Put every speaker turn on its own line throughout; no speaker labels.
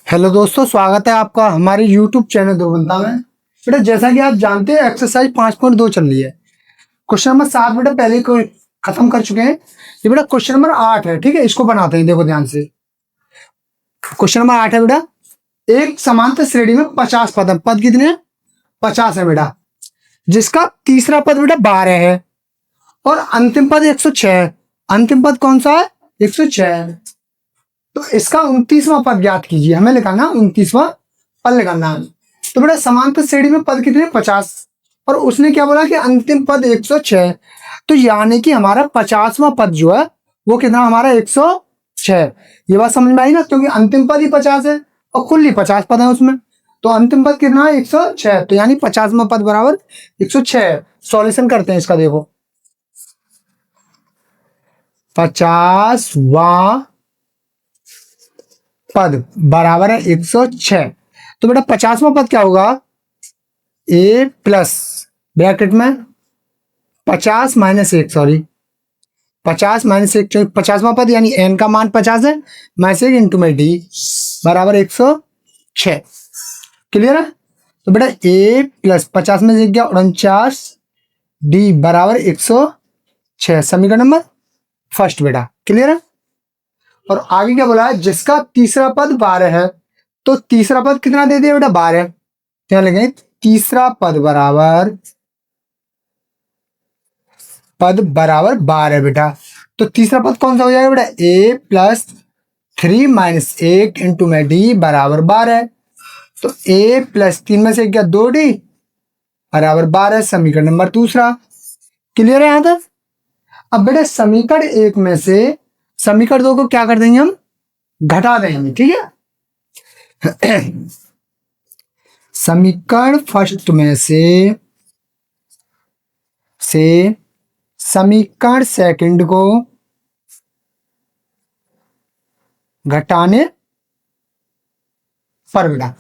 Hello दोस्तों, स्वागत है आपका हमारे YouTube चैनल दो बनता में। बेटा जैसा कि आप जानते हैं एक्सरसाइज 5.2 चल रही है। क्वेश्चन नंबर 7 बेटा पहले को खत्म कर चुके हैं। ये बेटा क्वेश्चन नंबर 8 है, ठीक है। इसको बनाते हैं, देखो ध्यान से। क्वेश्चन नंबर 8 है बेटा, एक समांतर श्रेणी में 50 पद है। पद कितने हैं? 50 है बेटा, जिसका तीसरा पद बेटा 12 है और अंतिम पद 106 है। अंतिम पद कौन सा है? 106 है। तो इसका 29वां पद ज्ञात कीजिए। हमें निकालना 29वां पद निकालना है। तो बेटा समांतर श्रेणी में पद कितने? 50 और उसने क्या बोला कि अंतिम पद 106। तो यानी कि हमारा 50वां पद जो है वो कितना? हमारा 106। ये बात समझ में आई ना, क्योंकि अंतिम पद ही 50 है और कुल ही 50 पद है उसमें। तो अंतिम पद कितना है? 106। तो यानी 50वां पद बराबर 106। सॉल्यूशन करते हैं इसका। देखो 50वां पद बराबर है 106। तो बेटा 50वां पद क्या होगा? ए प्लस ब्रैकेट में 50 माइनस 1, सॉरी 50 माइनस 1, 50वां पद यानी एन का मान 50 है, माइनस 1 इंटू में डी बराबर 106। क्लियर है? तो बेटा ए प्लस 50 में से गया 49, डी बराबर 106। समीकरण नंबर फर्स्ट बेटा। क्लियर है? और आगे क्या बोला है? जिसका तीसरा पद 12 है। तो तीसरा पद कितना दे दिया बेटा? 12। क्या लिखेंगे? तीसरा पद बराबर 12 बेटा। तो तीसरा पद कौन सा हो जाएगा बेटा? ए प्लस 3 माइनस 1 इंटू में डी बराबर 12। तो ए प्लस 3 में से क्या? 2d बराबर 12। समीकरण नंबर दूसरा। क्लियर है यहां तक? अब बेटा समीकरण 1 में से समीकरण 2 को क्या कर देंगे? हम घटा देंगे, ठीक है। समीकरण फर्स्ट में से समीकरण सेकंड को घटाने पर बेटा।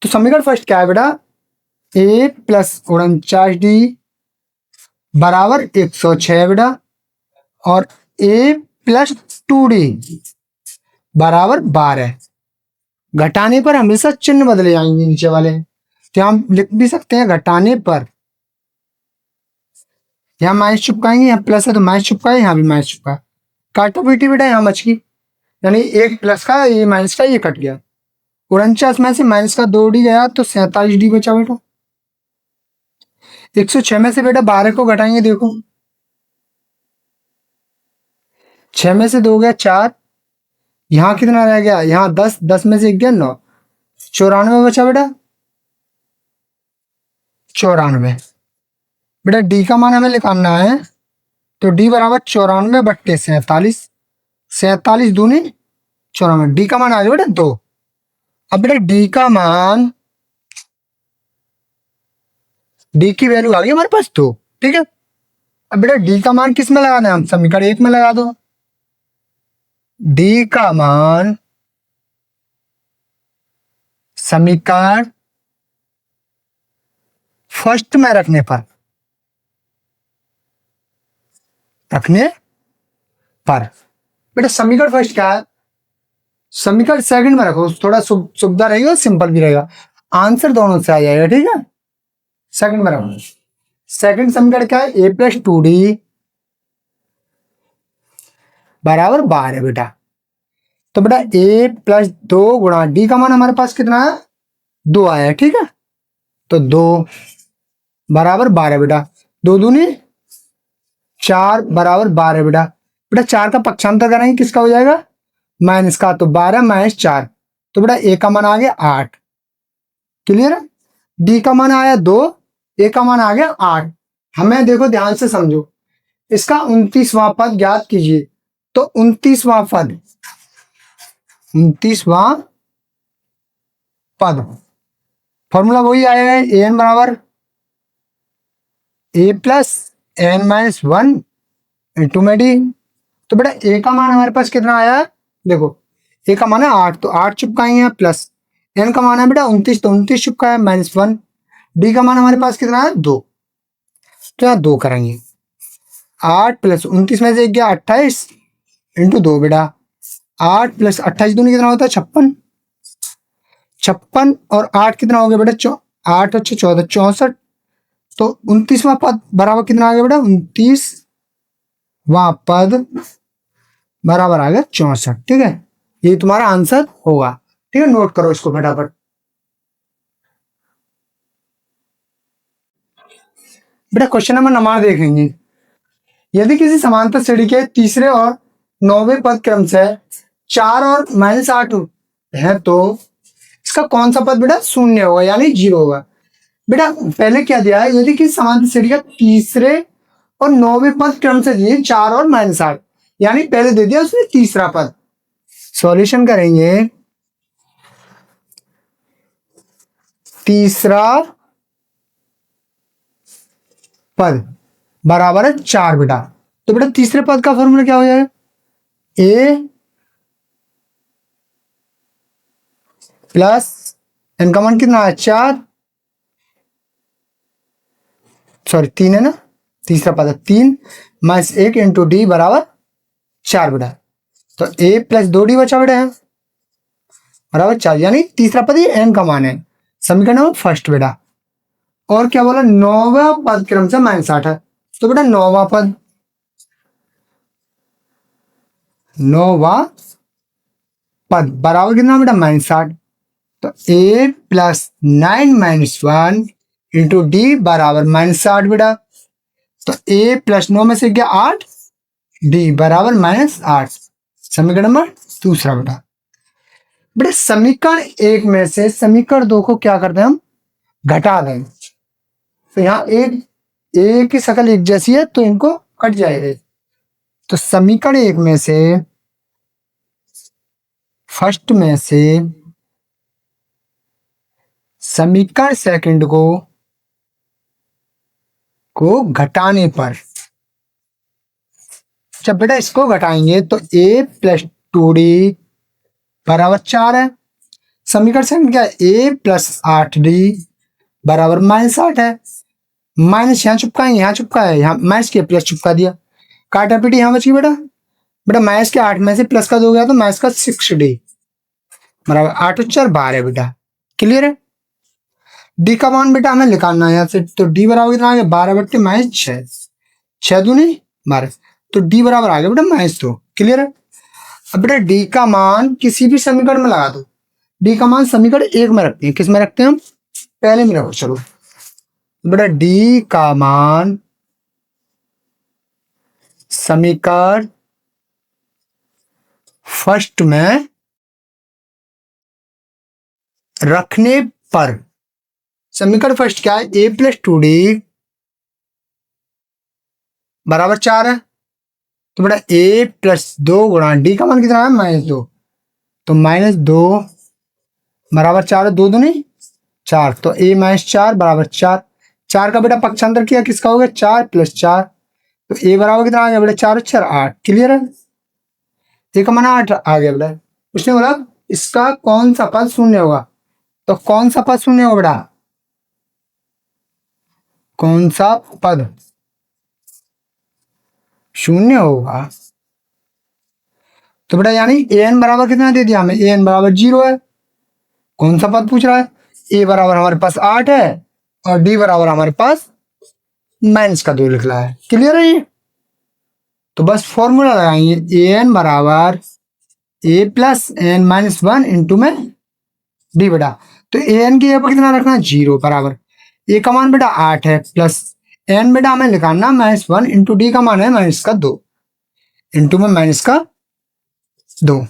तो समीकरण फर्स्ट क्या है बेटा? ए प्लस 49d बराबर 106 बेटा, और ए प्लस 2d बराबर 12। घटाने पर हमेशा चिन्ह बदले जाएंगे नीचे वाले। तो हम लिख भी सकते हैं घटाने पर। यहाँ माइनस चिपकाएंगे, यहाँ प्लस है तो माइनस चिपकाए, यहाँ भी माइनस चिपका। काटो पीटी बेटा यहाँ बच गई, यानी एक प्लस का ये माइनस का ये कट गया। 49 में से माइनस का 2d गया तो 47d बचा बेटा। 106 में से बेटा 12 को घटाएंगे, देखो 6 में से 2 गया 4, यहाँ कितना रह गया? यहाँ 10, 10 में से 1 गया 9, 94 बचा बेटा। 94 बेटा डी का मान हमें निकालना है। तो डी बराबर 94 बट्टे 47, 47 दूनी 94। डी का मान आ गया बेटा 2। अब बेटा डी का मान, डी की वैल्यू आ गई हमारे पास 2, ठीक है। अब बेटा डी का मान किस में लगाना है? हम समीकरण 1 में लगा दो। डी का मान समीकरण फर्स्ट में रखने पर बेटा समीकरण फर्स्ट क्या है? समीकरण सेकंड में रखो, थोड़ा सुविधा रहेगी और सिंपल भी रहेगा। आंसर दोनों से आ जाएगा, ठीक है। सेकंड में रखो। सेकंड समीकरण क्या है? ए प्लस 2d बराबर 12 बेटा। तो बेटा ए प्लस 2 गुणा डी का मान हमारे पास कितना है? 2 आया है, ठीक है। तो 2 बराबर 12 बेटा। 2 दूनी 4 बराबर 12 बेटा। बेटा 4 का पक्षांतर करेंगे, किसका हो जाएगा? माइनस का। तो 12 माइनस 4, तो बेटा ए का मान आ गया 8। क्लियर है? डी का मान आया 2, ए का मान आ गया 8। हमें देखो ध्यान से समझो, इसका 29वां पद ज्ञात कीजिए। तो 29वां पद फॉर्मूला वही आया है, ए एन बराबर ए प्लस एन माइनस 1 इंटू में डी। तो बेटा ए का मान हमारे पास कितना आया? देखो ए का मान है 8, तो 8 चिपकाएंगे, प्लस एन का मान है बेटा 29, तो 29 चिपका है, माइनस 1। डी का मान हमारे पास कितना है? 2। तो यहाँ 2 करेंगे। 8 प्लस 29 में से एक गया 28 इंटू 2 बेटा। 8 प्लस 28 दूनी कितना होता है? 56। 56 और 8 कितना हो गया बेटा? 8 और 14 64। तो 29वां पद बराबर कितना आ गया बेटा? 29वां पद बराबर आ गया 64। ठीक है, ये तुम्हारा आंसर होगा। ठीक है, नोट करो इसको फटाफट। बेटा क्वेश्चन नंबर 9 देखेंगे। यदि किसी समांतर श्रेणी के तीसरे और 9वें पद क्रम से 4 और -8 है तो इसका कौन सा पद बेटा शून्य होगा यानी 0 होगा? बेटा पहले क्या दिया है? यदि किसी समांतर श्रेणी का तीसरे और 9वें पद क्रम से दिए 4 और -8, यानी पहले दे दिया उसने तीसरा पद। सॉल्यूशन करेंगे, तीसरा पद बराबर है 4 बेटा। तो बेटा तीसरे पद का फॉर्मूला क्या हो जाएगा? ए प्लस एन का मान कितना है? 4, सॉरी 3 है ना, तीसरा पद है 3 -1 इंटू डी बराबर 4 बेटा। तो ए प्लस 2d बचा बेटा है बराबर 4, यानी तीसरा पद ये एन का मान है। समीकरण नंबर फर्स्ट बेटा। और क्या बोला? 9वां पद क्रम से -8 है, तो बेटा 9वां पद, 9वां पद बराबर कितना बेटा? -8। तो ए प्लस 9 -1 इंटू डी बराबर -8 बेटा। तो ए प्लस 9 में से क्या? 8, डी बराबर -8। समीकरण नंबर दूसरा बेटा। बेटा समीकरण 1 में से समीकरण 2 को क्या करते हैं हम? घटा दें। तो यहाँ एक की शक्ल एक जैसी है तो इनको कट जाएगा। तो समीकरण 1 में से फर्स्ट में से समीकरण सेकंड को घटाने पर, जब बेटा इसको घटाएंगे तो a प्लस 2d बराबर 4 है। समीकरण सेकंड क्या है? a प्लस 8d बराबर -8 है। माइनस यहाँ चुपकाएंगे, यहाँ चुपका है, यहाँ माइनस के प्लस चुपका दिया, काटा पीटी यहाँ बच गई बेटा। बेटा माइनस के 8 में से प्लस का 2 गया तो माइनस का 6d बराबर 8 और 4 12 बेटा। क्लियर है? डी का मान बेटा हमें निकालना है यहाँ से, तो डी बराबर कितना आ गया? 12/6, 6 दूनी 12, तो डी बराबर आ गया बेटा -2। क्लियर है? अब बेटा डी का मान किसी भी समीकरण में लगा दो। डी का मान समीकरण 1 में रखते हैं, किस में रखते हैं हम? पहले में रखो। चलो बेटा डी का मान समीकरण फर्स्ट में रखने पर, समीकरण फर्स्ट क्या है? a प्लस 2d बराबर 4 है। तो बेटा a प्लस 2 गुणा डी का मान कितना है? -2, तो -2 बराबर 4, 2 दूनी 4, तो a -4 बराबर 4। 4 का बेटा पक्षांतर किया, किसका हो गया? 4 + 4, तो a बराबर कितना आ गया बेटा? 4 और 4 8। क्लियर है? a का मान 8 आ गया बेटा। उसने बोला इसका कौन सा पद शून्य होगा? तो कौन सा पद शून्य होगा बेटा? कौन सा पद शून्य होगा? तो बेटा यानी an बराबर कितना दे दिया हमें? an बराबर 0 है। कौन सा पद पूछ रहा है? a बराबर हमारे पास 8 है और d बराबर हमारे पास -2 लिख रहा है। क्लियर है ये? तो बस फॉर्मूला लगाएंगे, an बराबर a प्लस n -1 इंटू में d बेटा। तो an की जगह कितना रखना? 0 बराबर a का मान बेटा 8 है प्लस n बेटा हमें निकालना -1 इंटू डी का मान है -2 इंटू में -2।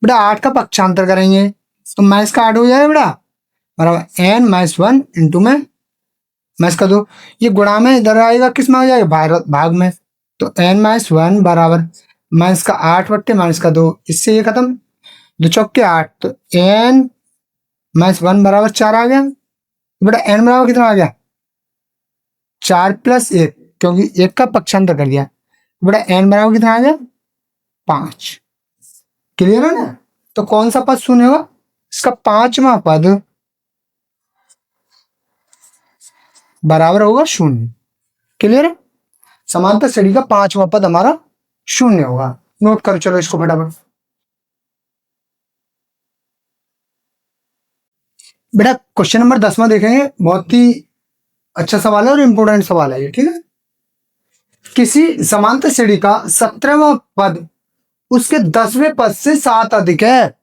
बेटा 8 का पक्षांतर करेंगे तो -8 हो जाएगा बेटा बराबर n -1 इंटू में -2। ये गुणा में इधर आएगा, किस में आ जाएगा? भाग में। तो n -1 बराबर -8/-2, इससे ये खत्म, 2 चौके 8, तो n -1 बराबर 4 आ गया। बेटा n बराबर कितना आ गया? 4 + 1, क्योंकि 1 का पक्षांतर कर दिया। बेटा n बराबर कितना आ गया? 5। क्लियर है ना? तो कौन सा पद शून्य होगा? इसका 5वां पद बराबर होगा 0। क्लियर है? समांतर श्रेणी का 5वां पद हमारा 0 होगा। नोट करो चलो इसको फटाफट। बेटा क्वेश्चन नंबर 10वां देखेंगे, बहुत ही अच्छा सवाल है और इम्पोर्टेंट सवाल है ये, ठीक है। किसी समांतर श्रेणी का 17वां पद उसके 10वें पद से 7 अधिक है।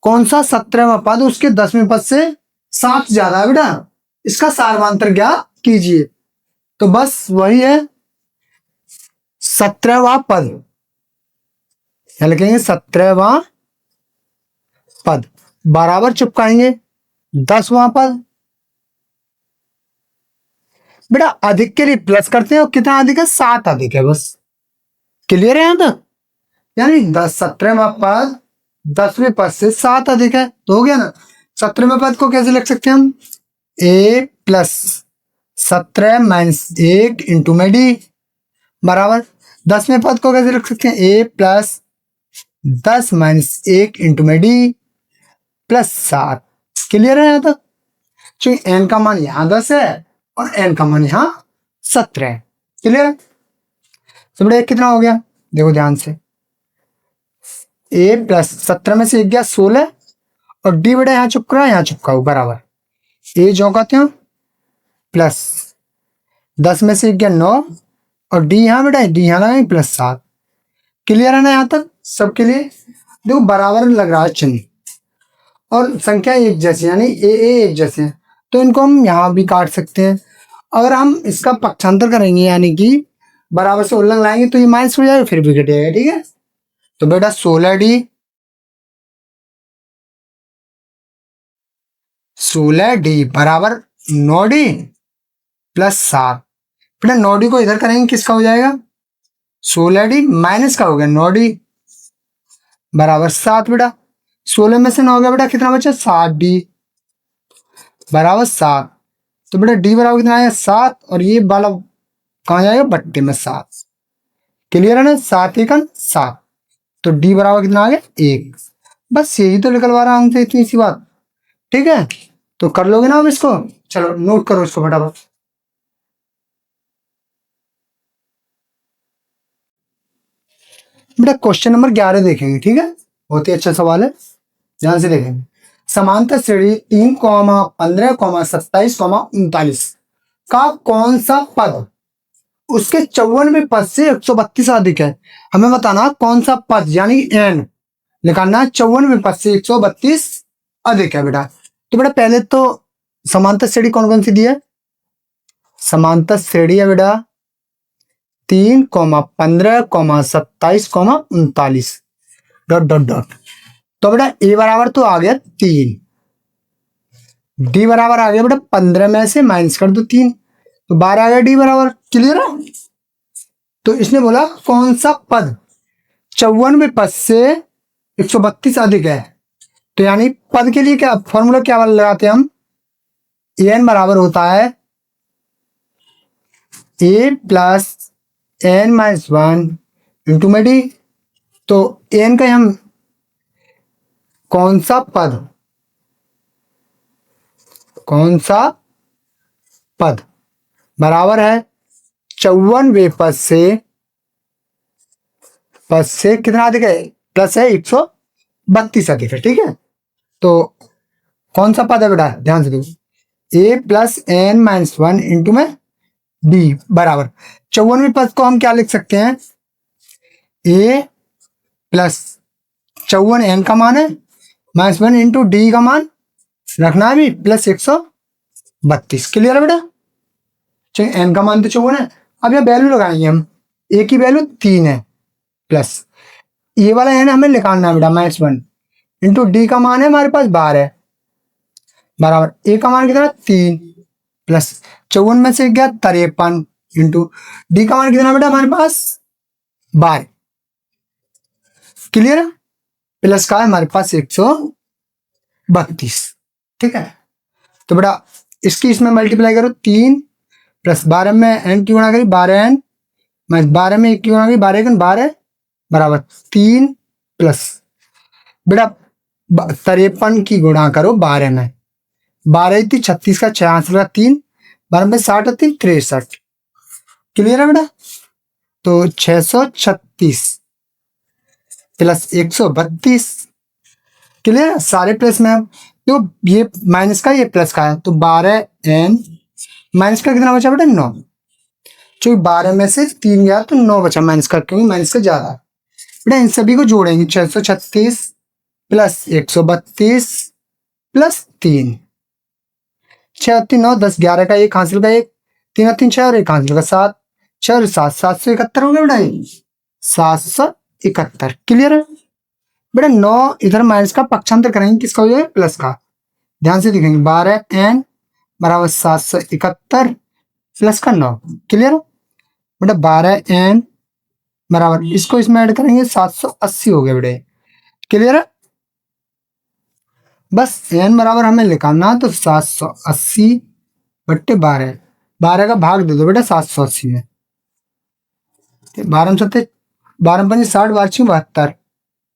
कौन सा 17वां पद उसके 10वें पद से 7 ज्यादा है बेटा, इसका सारवांतर ज्ञात कीजिए। तो बस वही है 17वां पद, क्या लिखेंगे 17वां पद बराबर चिपकाएंगे 10वां पद। बेटा अधिक के लिए प्लस करते हैं और कितना अधिक है 7 अधिक है, बस क्लियर है यहां तक। यानी 17वां पद 10वें पद से 7 अधिक है तो हो गया ना। 17वें पद को कैसे लिख सकते हैं हम, a प्लस 17 माइनस 1 इंटू में डी बराबर 10वें पद को कैसे लिख सकते हैं, a प्लस 10 माइनस 1 इंटू में डी प्लस 7। क्लियर है यहां तक। क्योंकि n का मान यहां 10 है और n का मान यहां 17 है। क्लियर है। तो बेटा कितना हो गया, देखो ध्यान से, a प्लस 17 में से 1 गया 16 और d बेटा यहाँ चुपका है यहाँ चुपका हो बराबर a जो कहते हैं प्लस 10 में से 1 गया 9 और d यहाँ बेटा d यहाँ लगाएंगे प्लस 7। क्लियर है ना यहाँ तक सबके लिए। देखो बराबर लग रहा है चिन्ह और संख्या एक जैसी यानी ए एक जैसे हैं तो इनको हम यहाँ भी काट सकते हैं। अगर हम इसका पक्षांतर करेंगे यानी कि बराबर से उल्लंघन लाएंगे तो ये माइनस हो जाएगा फिर भी घटेगा, ठीक है। तो बेटा 16d बराबर 9d प्लस 7। बेटा 9d को इधर करेंगे किसका हो जाएगा, 16d माइनस का हो गया 9d बराबर 7। बेटा 16 में से 9 गया बेटा कितना बचा 7d बराबर 7। तो बेटा d बराबर कितना आया 7 और ये वाला कहाँ जाएगा बट्टे में 7। क्लियर है ना, 7 1 7 तो d बराबर कितना आ गया 1। बस यही तो निकलवा रहा हूं इतनी सी बात, ठीक है। तो कर लोगे ना अब इसको, चलो नोट करो इसको फटाफट। बेटा क्वेश्चन नंबर 11 देखेंगे, ठीक है, बहुत ही अच्छा सवाल है, ध्यान से देखेंगे। समांतर श्रेणी 3, 15, 27, 39 का कौन सा पद उसके 54वें पद से 132 अधिक है। हमें बताना कौन सा पद यानी n निकालना 54वें पद से 132 अधिक है बेटा। तो बेटा पहले तो समांतर श्रेणी कौन कौन सी दी है, समांतर श्रेणी है बेटा 3, 15, 27, 39 डॉट डॉट डॉट। तो बेटा a बराबर तो आ गया 3, d बराबर आ गया बेटा 15 में से माइनस कर दो 3 तो 12 आ गया d बराबर। क्लियर है। तो इसने बोला कौन सा पद 54वें पद से 132 अधिक है। तो यानी पद के लिए क्या फॉर्मूला क्या लगाते हैं हम, n बराबर होता है a plus n minus 1 into में डी। तो n का हम कौन सा पद बराबर है 54वें पद से कितना अधिक है, प्लस है 132 अधिक है, ठीक है। तो कौन सा पद है बेटा ध्यान से देखो, a plus n minus 1 into में d बराबर 54वें पद को हम क्या लिख सकते हैं, a प्लस 54 n का मान है माइनस 1 इंटू डी का मान रखना है भी प्लस 132। क्लियर है बेटा। चलिए n का मान तो 54 है, अब यह वैल्यू लगाएंगे हम, a की वैल्यू 3 है प्लस ये वाला n हमें निकालना है बेटा माइनस 1 इंटू डी का मान है हमारे पास 12 है बराबर a का मान कितना 3 प्लस 54 में से गया 53 इंटू डी का मान कितना बेटा हमारे पास 12। क्लियर है। प्लस का है हमारे पास 132, ठीक है। तो बेटा इसकी इसमें मल्टीप्लाई करो 3 प्लस 12 में n की गुणा करी 12n माइनस 12 में 1 की गुणा करी 12 12 बराबर 3 प्लस बेटा 53 की गुणा करो 12 में 12 थी 36 का 66 का 3 12 में 60 होती 63। क्लियर है बेटा। तो 636 प्लस 132 क्लियर है, सारे प्लस में। अब तो ये माइनस का ये प्लस का है, तो 12n माइनस का कितना बचा बेटा 9, क्योंकि 12 में से 3 गया तो 9 बचा माइनस का, क्योंकि माइनस का ज्यादा है। बेटा इन सभी को जोड़ेंगे, 636 प्लस 132 प्लस 3, 6 3 9 10, 11 का 1 हासिल का 1, 3 3 6 और 1 हासिल का 7, 6 और 7 771 हो गया बेटा, 771। क्लियर है बेटा। 9 इधर माइनस का पक्षांतर करेंगे, किसका हो जाएगा प्लस का, ध्यान से दिखेंगे, 12n बराबर 771 प्लस का 9। क्लियर है बेटा, 12n बराबर इसको इसमें ऐड करेंगे 780 हो गया बेटे। क्लियर है, बस n बराबर हमें निकालना है, तो 780 बट्टे 12, 12 का भाग दे दो बेटा 780 में, 12 सत्ते 12 पंजे 60, 12 72,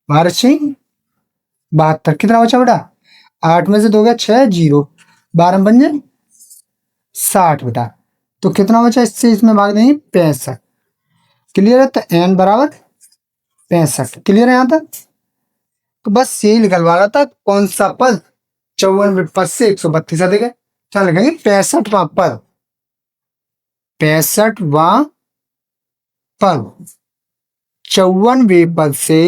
12 72, कितना बचा बेटा 8 में से 2 गया 6 0, 12 पंजे 60 बेटा, तो कितना बचा इससे इसमें भाग देंगे 65। क्लियर है, तो n बराबर 65। क्लियर है यहाँ तक। तो बस यही निकलवा रहा था, कौन सा पद 54वें पद से 132 अधिक है। क्या लिखेंगे 65वां पद, 65वां पद 54वें पद से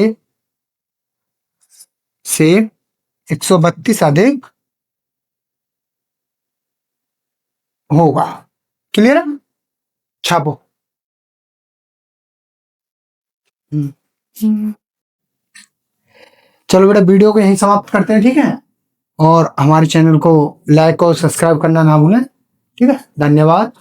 132 अधिक होगा। क्लियर है, छापो। चलो बेटा वीडियो को यहीं समाप्त करते हैं, ठीक है, और हमारे चैनल को लाइक और सब्सक्राइब करना ना भूलें, ठीक है, धन्यवाद।